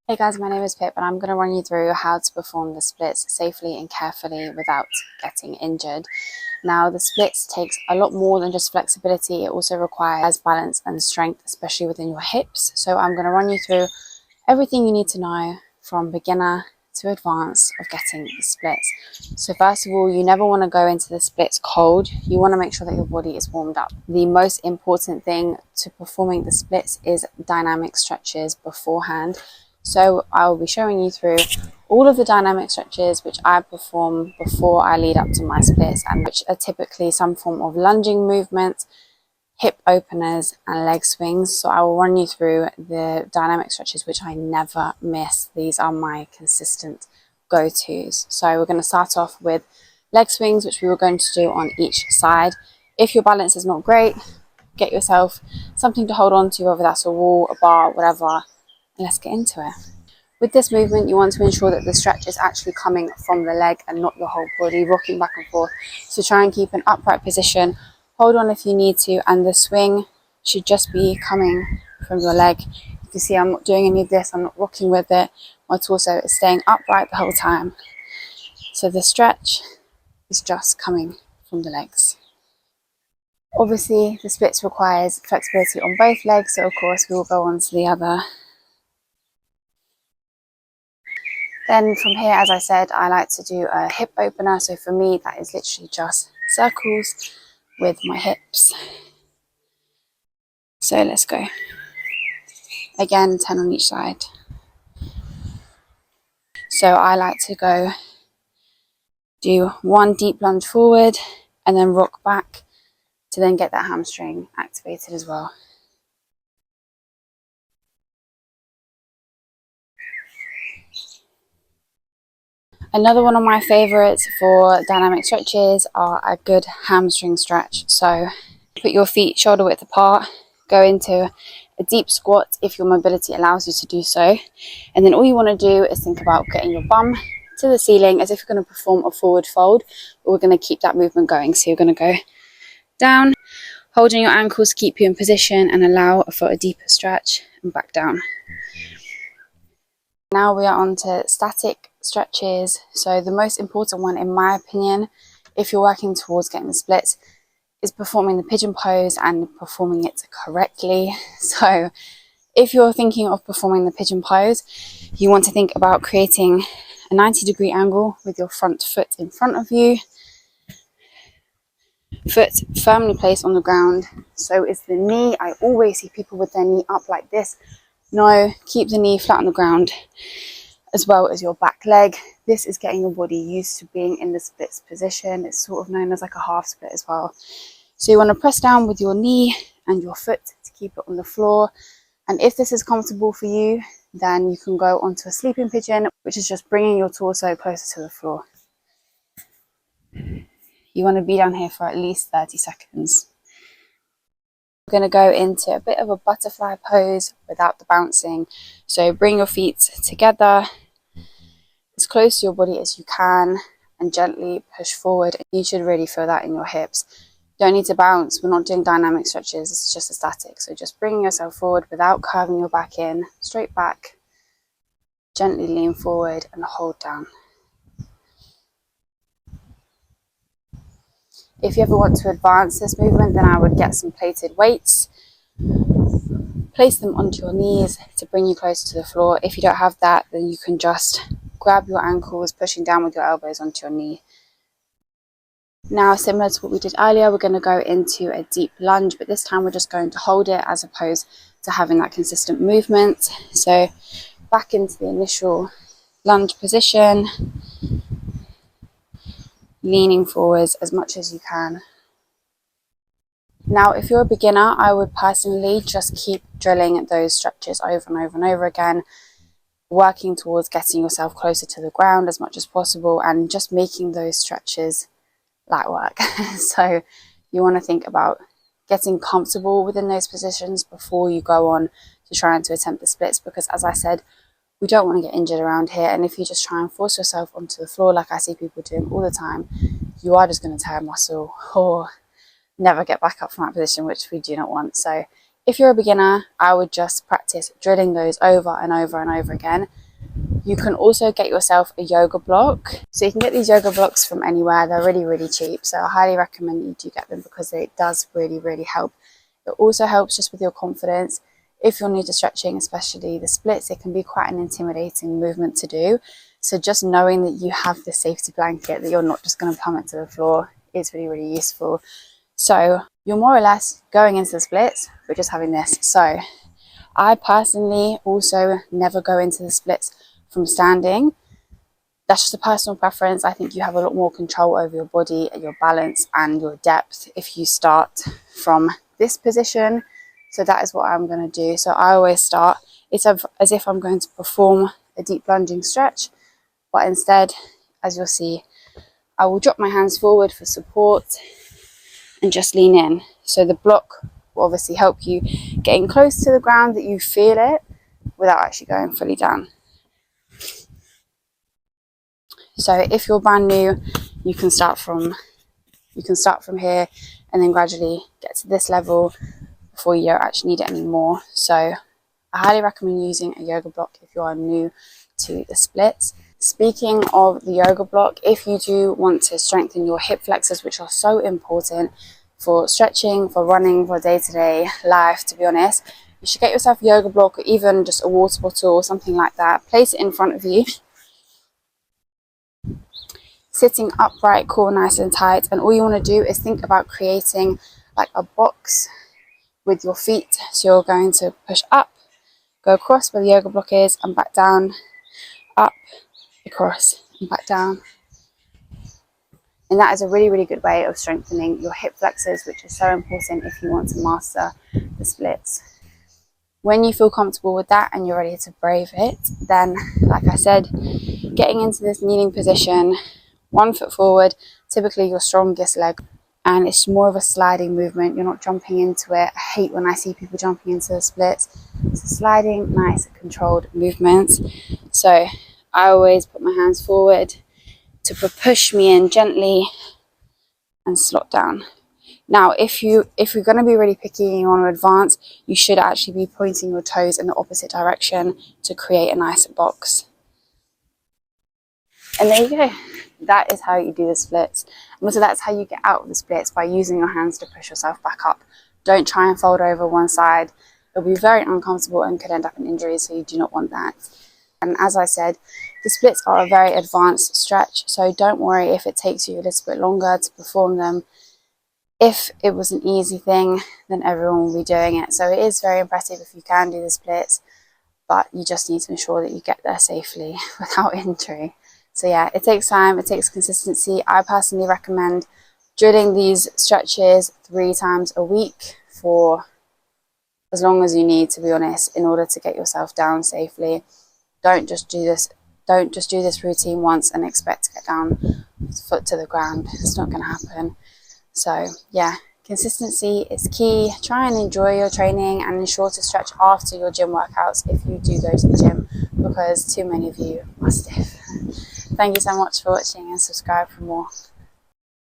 Hey guys, my name is Pip and I'm going to run you through how to perform the splits safely and carefully without getting injured. Now, the splits takes a lot more than just flexibility. It also requires balance and strength, especially within your hips. So I'm going to run you through everything you need to know from beginner to advanced of getting the splits. So first of all, you never want to go into the splits cold. You want to make sure that your body is warmed up. The most important thing to performing the splits is dynamic stretches beforehand. So I'll be showing you through all of the dynamic stretches which I perform before I lead up to my splits, and which are typically some form of lunging movement, hip openers and leg swings. So I will run you through the dynamic stretches which I never miss. These are my consistent go-tos. So we're going to start off with leg swings, which we were going to do on each side. If your balance is not great, get yourself something to hold on to, whether that's a wall, a bar, whatever. Let's get into it. With this movement, you want to ensure that the stretch is actually coming from the leg and not the whole body, rocking back and forth. So try and keep an upright position. Hold on if you need to, and the swing should just be coming from your leg. You can see I'm not doing any of this, I'm not rocking with it. My torso is staying upright the whole time. So the stretch is just coming from the legs. Obviously, the splits requires flexibility on both legs, so of course we will go on to the other. Then from here, as I said, I like to do a hip opener. So for me, that is literally just circles with my hips. So let's go. Again, 10 on each side. So I like to do one deep lunge forward and then rock back to then get that hamstring activated as well. Another one of my favorites for dynamic stretches are a good hamstring stretch. So put your feet shoulder width apart, go into a deep squat if your mobility allows you to do so. And then all you want to do is think about getting your bum to the ceiling as if you're going to perform a forward fold, but we're going to keep that movement going. So you're going to go down, holding your ankles to keep you in position and allow for a deeper stretch, and back down. Now we are on to static stretches. So the most important one, in my opinion, if you're working towards getting the splits, is performing the pigeon pose and performing it correctly. So if you're thinking of performing the pigeon pose, you want to think about creating a 90-degree angle with your front foot in front of you, foot firmly placed on the ground. So is the knee. I always see people with their knee up like this. No, keep the knee flat on the ground, as well as your back leg. This is getting your body used to being in the splits position. It's sort of known as like a half split as well. So you want to press down with your knee and your foot to keep it on the floor. And if this is comfortable for you, then you can go onto a sleeping pigeon, which is just bringing your torso closer to the floor. You want to be down here for at least 30 seconds. We're going to go into a bit of a butterfly pose without the bouncing. So bring your feet together as close to your body as you can and gently push forward. You should really feel that in your hips. You don't need to bounce. We're not doing dynamic stretches. It's just a static. So just bringing yourself forward without curving your back in, straight back. Gently lean forward and hold down. If you ever want to advance this movement, then I would get some plated weights. Place them onto your knees to bring you closer to the floor. If you don't have that, then you can just grab your ankles, pushing down with your elbows onto your knee. Now, similar to what we did earlier, we're going to go into a deep lunge, but this time we're just going to hold it as opposed to having that consistent movement. So back into the initial lunge position, leaning forwards as much as you can. Now, if you're a beginner, I would personally just keep drilling those stretches over and over and over again, working towards getting yourself closer to the ground as much as possible and just making those stretches light work. So you want to think about getting comfortable within those positions before you go on to trying to attempt the splits, because as I said, we don't want to get injured around here. And if you just try and force yourself onto the floor like I see people doing all the time, you are just going to tear a muscle or never get back up from that position, which we do not want. So If you're a beginner, I would just practice drilling those over and over and over again. You can also get yourself a yoga block. So you can get these yoga blocks from anywhere. They're really, really cheap. So I highly recommend you do get them because it does really, really help. It also helps just with your confidence. If you're new to stretching, especially the splits, it can be quite an intimidating movement to do. So just knowing that you have the safety blanket, that you're not just going to plummet to the floor, is really, really useful. So you're more or less going into the splits, but just having this. So I personally also never go into the splits from standing. That's just a personal preference. I think you have a lot more control over your body and your balance and your depth if you start from this position. So that is what I'm going to do. So I always start, it's as if I'm going to perform a deep lunging stretch, but instead, as you'll see, I will drop my hands forward for support and just lean in. So the block will obviously help you getting close to the ground, that you feel it without actually going fully down. So if you're brand new, you can start from here and then gradually get to this level before you don't actually need it anymore. So I highly recommend using a yoga block if you are new to the splits. Speaking of the yoga block, if you do want to strengthen your hip flexors, which are so important for stretching, for running, for day-to-day life, to be honest, you should get yourself a yoga block or even just a water bottle or something like that. Place it in front of you, sitting upright, core nice and tight, and all you want to do is think about creating like a box with your feet. So you're going to push up, go across where the yoga block is, and back down, up, across, and back down. And that is a really, really good way of strengthening your hip flexors, which is so important if you want to master the splits. When you feel comfortable with that and you're ready to brave it, then, like I said, getting into this kneeling position, 1 foot forward, typically your strongest leg, and it's more of a sliding movement. You're not jumping into it. I hate when I see people jumping into the splits. It's a sliding, nice, controlled movement. So I always put my hands forward to push me in gently and slot down. Now, if you're going to be really picky and you want to advance, you should actually be pointing your toes in the opposite direction to create a nicer box. And there you go. That is how you do the splits. And also that's how you get out of the splits, by using your hands to push yourself back up. Don't try and fold over one side. It'll be very uncomfortable and could end up in injury, so you do not want that. And as I said, the splits are a very advanced stretch, so don't worry if it takes you a little bit longer to perform them. If it was an easy thing, then everyone will be doing it. So it is very impressive if you can do the splits, but you just need to ensure that you get there safely without injury. So yeah, it takes time, it takes consistency. I personally recommend drilling these stretches 3 times a week for as long as you need, to be honest, in order to get yourself down safely. Don't just do this routine once and expect to get down foot to the ground. It's not going to happen. So yeah, consistency is key. Try and enjoy your training and ensure to stretch after your gym workouts if you do go to the gym, because too many of you are stiff. Thank you so much for watching, and subscribe for more.